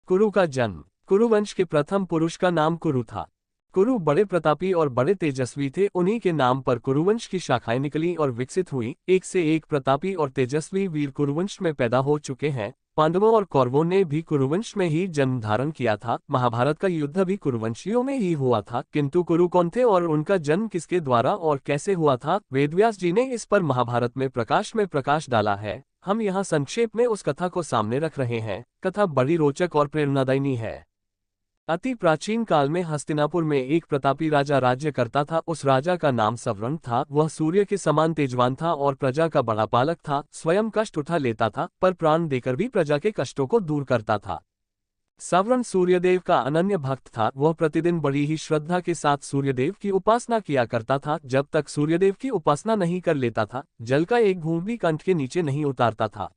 कुरु का जन्म। कुरुवंश के प्रथम पुरुष का नाम कुरु था। कुरु बड़े प्रतापी और बड़े तेजस्वी थे। उन्हीं के नाम पर कुरुवंश की शाखाएं निकली और विकसित हुई। एक से एक प्रतापी और तेजस्वी वीर कुरुवंश में पैदा हो चुके हैं। पांडवों और कौरवों ने भी कुरुवंश में ही जन्म धारण किया था। महाभारत का युद्ध भी कुरुवंशियों में ही हुआ था। किंतु कुरु कौन थे और उनका जन्म किसके द्वारा और कैसे हुआ था, वेदव्यास जी ने इस पर महाभारत में प्रकाश डाला है। हम यहाँ संक्षेप में उस कथा को सामने रख रहे हैं। कथा बड़ी रोचक और प्रेरणादायी है। अति प्राचीन काल में हस्तिनापुर में एक प्रतापी राजा राज्य करता था। उस राजा का नाम सवर्ण था। वह सूर्य के समान तेजवान था और प्रजा का बड़ा पालक था। स्वयं कष्ट उठा लेता था पर प्राण देकर भी प्रजा के कष्टों को दूर करता था। सवर्ण सूर्यदेव का अनन्य भक्त था। वह प्रतिदिन बड़ी ही श्रद्धा के साथ सूर्यदेव की उपासना किया करता था। जब तक सूर्यदेव की उपासना नहीं कर लेता था, जल का एक घूंट भी कंठ के नीचे नहीं उतारता था।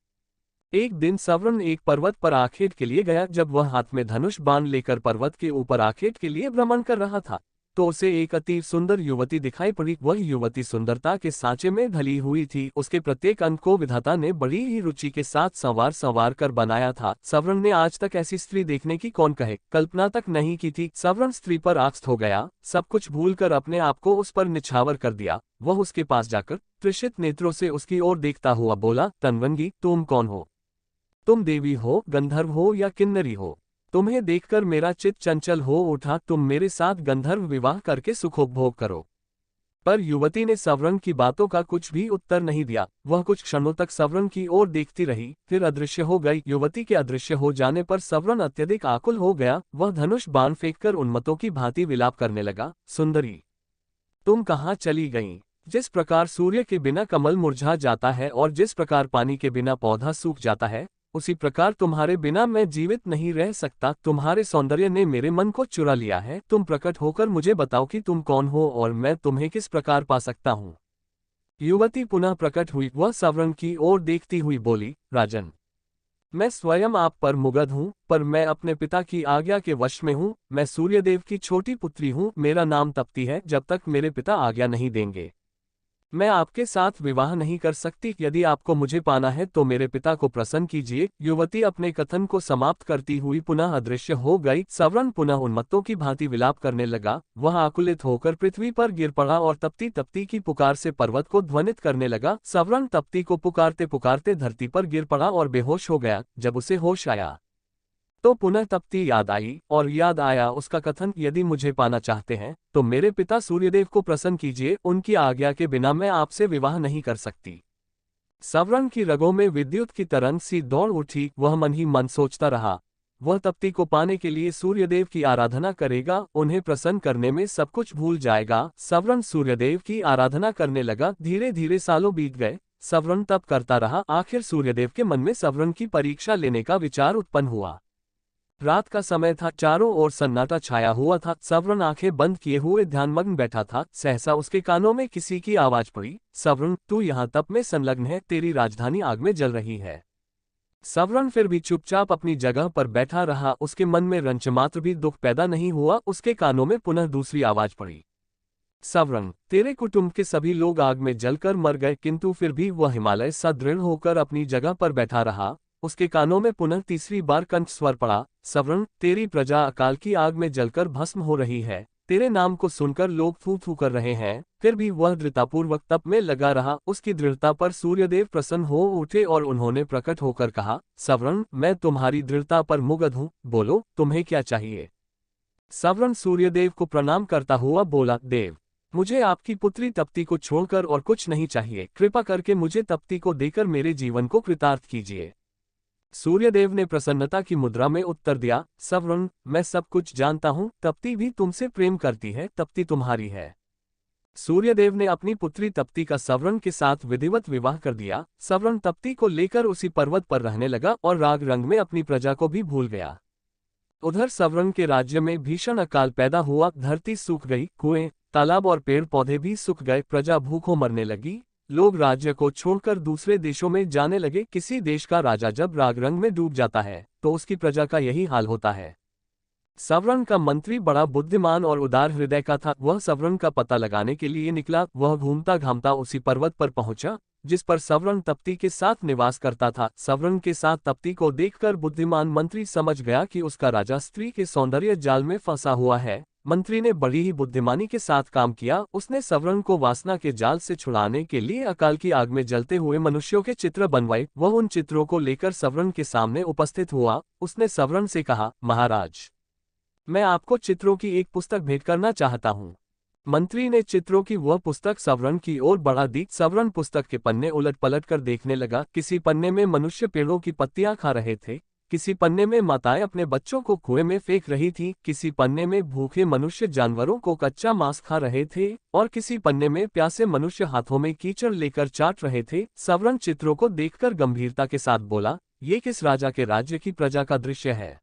एक दिन सवर्ण एक पर्वत पर आखेट के लिए गया। जब वह हाथ में धनुष बाण लेकर पर्वत के ऊपर आखेट के लिए भ्रमण कर रहा था, तो उसे एक अति सुंदर युवती दिखाई पड़ी। वह युवती सुंदरता के सांचे में ढली हुई थी। उसके प्रत्येक अंग को विधाता ने बड़ी ही रुचि के साथ संवार कर बनाया था। सवर्ण ने आज तक ऐसी स्त्री देखने की कौन कहे कल्पना तक नहीं की थी। सवर्ण स्त्री पर आकृष्ट हो गया। सब कुछ भूलकर अपने आप को उस पर निछावर कर दिया। वह उसके पास जाकर त्रिषित नेत्रों से उसकी ओर देखता हुआ बोला, तन्वंगी, तुम कौन हो? तुम देवी हो, गंधर्व हो या किन्नरी हो? तुम्हें देखकर मेरा चित्त चंचल हो उठा। तुम मेरे साथ गंधर्व विवाह करके सुखोपभोग करो। पर युवती ने सवर्ण की बातों का कुछ भी उत्तर नहीं दिया। वह कुछ क्षणों तक सवर्ण की ओर देखती रही, फिर अदृश्य हो गई। युवती के अदृश्य हो जाने पर सवर्ण अत्यधिक आकुल हो गया। वह धनुष बाण फेंककर उन्मत्तों की भांति विलाप करने लगा, सुंदरी, तुम कहाँ चली गईं? जिस प्रकार सूर्य के बिना कमल मुरझा जाता है और जिस प्रकार पानी के बिना पौधा सूख जाता है, उसी प्रकार तुम्हारे बिना मैं जीवित नहीं रह सकता। तुम्हारे सौंदर्य ने मेरे मन को चुरा लिया है। तुम प्रकट होकर मुझे बताओ कि तुम कौन हो और मैं तुम्हें किस प्रकार पा सकता हूँ। युवती पुनः प्रकट हुई। वह सवर्ण की ओर देखती हुई बोली, राजन, मैं स्वयं आप पर मुग्ध हूँ, पर मैं अपने पिता की आज्ञा के वश में हूँ। मैं सूर्यदेव की छोटी पुत्री हूँ। मेरा नाम तप्ती है। जब तक मेरे पिता आज्ञा नहीं देंगे, मैं आपके साथ विवाह नहीं कर सकती। यदि आपको मुझे पाना है तो मेरे पिता को प्रसन्न कीजिए। युवती अपने कथन को समाप्त करती हुई पुनः अदृश्य हो गई। सवर्ण पुनः उन्मत्तों की भांति विलाप करने लगा। वह आकुलित होकर पृथ्वी पर गिर पड़ा और तप्ती तप्ती की पुकार से पर्वत को ध्वनित करने लगा। सवर्ण तप्ती को पुकारते पुकारते धरती पर गिर पड़ा और बेहोश हो गया। जब उसे होश आया तो पुनः तप्ती याद आई और याद आया उसका कथन, यदि मुझे पाना चाहते हैं तो मेरे पिता सूर्यदेव को प्रसन्न कीजिए। उनकी आज्ञा के बिना मैं आपसे विवाह नहीं कर सकती। सवर्ण की रगों में विद्युत की तरंग सी दौड़ उठी। वह मन ही मन सोचता रहा, वह तप्ती को पाने के लिए सूर्यदेव की आराधना करेगा। उन्हें प्रसन्न करने में सब कुछ भूल जाएगा। सवर्ण सूर्यदेव की आराधना करने लगा। धीरे धीरे सालों बीत गए। सवर्ण तप करता रहा। आखिर सूर्यदेव के मन में सवर्ण की परीक्षा लेने का विचार उत्पन्न हुआ। रात का समय था। चारों ओर सन्नाटा छाया हुआ था। सवर्ण आंखें बंद किए हुए ध्यानमग्न बैठा था। सहसा उसके कानों में किसी की आवाज पड़ी, सवर्ण, तू यहाँ तप में संलग्न है। तेरी राजधानी आग में जल रही है। सवर्ण फिर भी चुपचाप अपनी जगह पर बैठा रहा। उसके मन में रंचमात्र भी दुख पैदा नहीं हुआ। उसके कानों में पुनः दूसरी आवाज पड़ी, सवर्ण, तेरे कुटुंब के सभी लोग आग में जलकर मर गए। किंतु फिर भी वह हिमालय सा दृढ़ होकर अपनी जगह पर बैठा रहा। उसके कानों में पुनः तीसरी बार कंठ स्वर पड़ा, सवर्ण, तेरी प्रजा अकाल की आग में जलकर भस्म हो रही है। तेरे नाम को सुनकर लोग थू थू कर रहे हैं। फिर भी वह दृढ़तापूर्वक तप में लगा रहा। उसकी दृढ़ता पर सूर्यदेव प्रसन्न हो उठे और उन्होंने प्रकट होकर कहा, सवर्ण, मैं तुम्हारी दृढ़ता पर मुग्ध हूँ। बोलो, तुम्हें क्या चाहिए? सवर्ण सूर्यदेव को प्रणाम करता हुआ बोला, देव, मुझे आपकी पुत्री तप्ती को छोड़कर और कुछ नहीं चाहिए। कृपा करके मुझे तप्ती को देकर मेरे जीवन को कृतार्थ कीजिए। सूर्यदेव ने प्रसन्नता की मुद्रा में उत्तर दिया, सवर्ण, मैं सब कुछ जानता हूँ। तप्ती भी तुमसे प्रेम करती है। तप्ती तुम्हारी है। सूर्यदेव ने अपनी पुत्री तप्ती का सवर्ण के साथ विधिवत विवाह कर दिया। सवर्ण तप्ती को लेकर उसी पर्वत पर रहने लगा और राग रंग में अपनी प्रजा को भी भूल गया। उधर सवर्ण के राज्य में भीषण अकाल पैदा हुआ। धरती सूख गई। कुएं, तालाब और पेड़ पौधे भी सूख गए। प्रजा भूखों मरने लगी। लोग राज्य को छोड़कर दूसरे देशों में जाने लगे। किसी देश का राजा जब राग रंग में डूब जाता है तो उसकी प्रजा का यही हाल होता है। सवर्ण का मंत्री बड़ा बुद्धिमान और उदार हृदय का था। वह सवर्ण का पता लगाने के लिए निकला। वह घूमता घामता उसी पर्वत पर पहुंचा। जिस पर सवर्ण तप्ती के साथ निवास करता था। सवर्ण के साथ तप्ती को देखकर बुद्धिमान मंत्री समझ गया कि उसका राजा स्त्री के सौंदर्य जाल में फंसा हुआ है। मंत्री ने बड़ी ही बुद्धिमानी के साथ काम किया। उसने सवर्ण को वासना के जाल से छुड़ाने के लिए अकाल की आग में जलते हुए मनुष्यों के चित्र बनवाए। वह उन चित्रों को लेकर सवर्ण के सामने उपस्थित हुआ। उसने सवर्ण से कहा, महाराज, मैं आपको चित्रों की एक पुस्तक भेंट करना चाहता हूँ। मंत्री ने चित्रों की वह पुस्तक सवर्ण की ओर बढ़ा दी। सवर्ण पुस्तक के पन्ने उलट पलट कर देखने लगा। किसी पन्ने में मनुष्य पेड़ों की पत्तियां खा रहे थे, किसी पन्ने में माताएं अपने बच्चों को कुएं में फेंक रही थी, किसी पन्ने में भूखे मनुष्य जानवरों को कच्चा मांस खा रहे थे और किसी पन्ने में प्यासे मनुष्य हाथों में कीचड़ लेकर चाट रहे थे। सवर्ण चित्रों को देखकर गंभीरता के साथ बोला, ये किस राजा के राज्य की प्रजा का दृश्य है?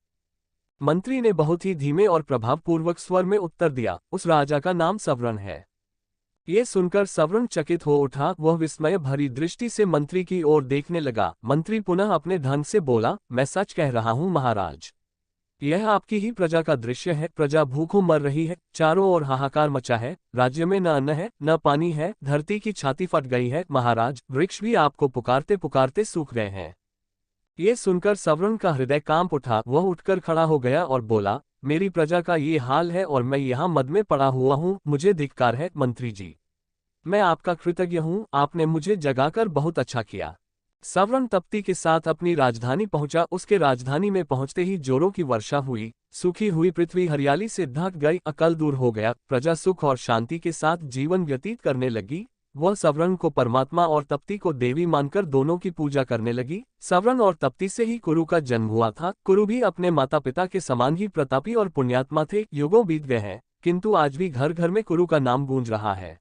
मंत्री ने बहुत ही धीमे और प्रभावपूर्वक स्वर में उत्तर दिया, उस राजा का नाम सवर्ण है। ये सुनकर सवर्ण चकित हो उठा। वह विस्मय भरी दृष्टि से मंत्री की ओर देखने लगा। मंत्री पुनः अपने ढंग से बोला, मैं सच कह रहा हूँ महाराज, यह आपकी ही प्रजा का दृश्य है। प्रजा भूखों मर रही है, चारों ओर हाहाकार मचा है, राज्य में न अन्न है न पानी है, धरती की छाती फट गई है। महाराज, वृक्ष भी आपको पुकारते पुकारते सूख गए हैं। ये सुनकर सवर्ण का हृदय कांप उठा। वह उठकर खड़ा हो गया और बोला, मेरी प्रजा का ये हाल है और मैं यहाँ मद में पड़ा हुआ हूँ। मुझे धिक्कार है मंत्री जी, मैं आपका कृतज्ञ हूँ, आपने मुझे जगाकर बहुत अच्छा किया। सवर्ण तप्ती के साथ अपनी राजधानी पहुंचा। उसके राजधानी में पहुंचते ही जोरों की वर्षा हुई। सूखी हुई पृथ्वी हरियाली से ढक गई। अकल दूर हो गया। प्रजा सुख और शांति के साथ जीवन व्यतीत करने लगी। वह सवर्ण को परमात्मा और तप्ती को देवी मानकर दोनों की पूजा करने लगी। सवर्ण और तप्ती से ही कुरु का जन्म हुआ था। कुरु भी अपने माता पिता के समान ही प्रतापी और पुण्यात्मा थे। युगों बीत गए हैं, किंतु आज भी घर घर में कुरु का नाम गूंज रहा है।